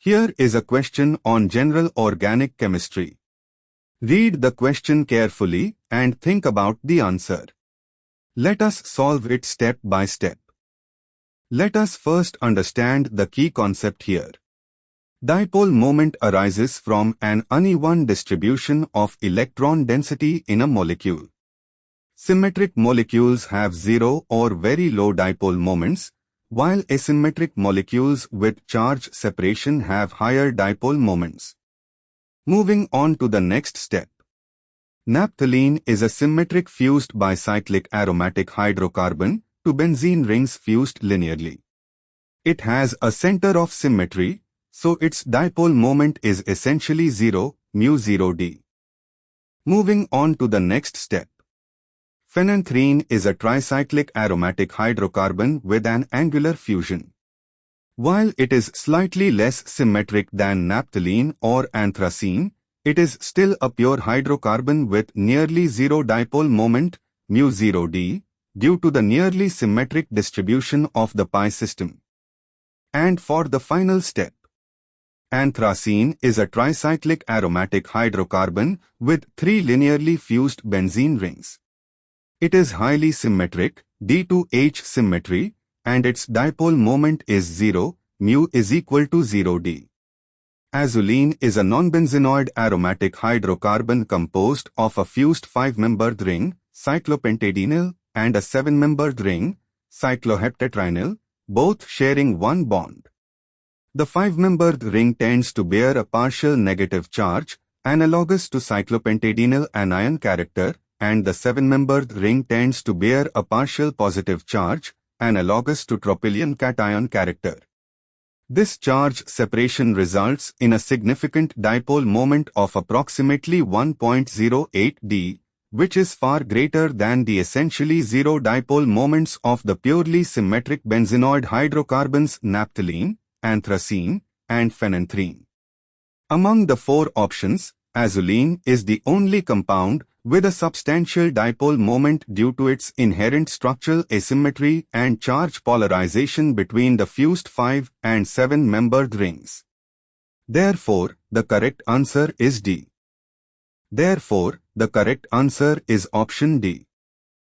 Here is a question on general organic chemistry. Read the question carefully and think about the answer. Let us solve it step by step. Let us first understand the key concept here. Dipole moment arises from an uneven distribution of electron density in a molecule. Symmetric molecules have zero or very low dipole moments, while asymmetric molecules with charge separation have higher dipole moments. Moving on to the next step. Naphthalene is a symmetric fused bicyclic aromatic hydrocarbon to benzene rings fused linearly. It has a center of symmetry, so its dipole moment is essentially 0, μ0d. Moving on to the next step. Phenanthrene is a tricyclic aromatic hydrocarbon with an angular fusion. While it is slightly less symmetric than naphthalene or anthracene, it is still a pure hydrocarbon with nearly zero dipole moment, μ0d, due to the nearly symmetric distribution of the pi system. And for the final step. Anthracene is a tricyclic aromatic hydrocarbon with 3 linearly fused benzene rings. It is highly symmetric, D to H symmetry, and its dipole moment is 0, μ is equal to 0d. Azulene is a non-benzenoid aromatic hydrocarbon composed of a fused 5-membered ring, cyclopentadenyl, and a 7-membered ring, cycloheptatrinyl, both sharing one bond. The 5-membered ring tends to bear a partial negative charge, analogous to cyclopentadenyl anion character, and the 7-membered ring tends to bear a partial positive charge, analogous to tropylium cation character. This charge separation results in a significant dipole moment of approximately 1.08 d, which is far greater than the essentially zero dipole moments of the purely symmetric benzenoid hydrocarbons naphthalene, anthracene, and phenanthrene. Among the 4 options, azulene is the only compound with a substantial dipole moment due to its inherent structural asymmetry and charge polarization between the fused 5 and 7-membered rings. Therefore, the correct answer is D. Therefore, the correct answer is option D.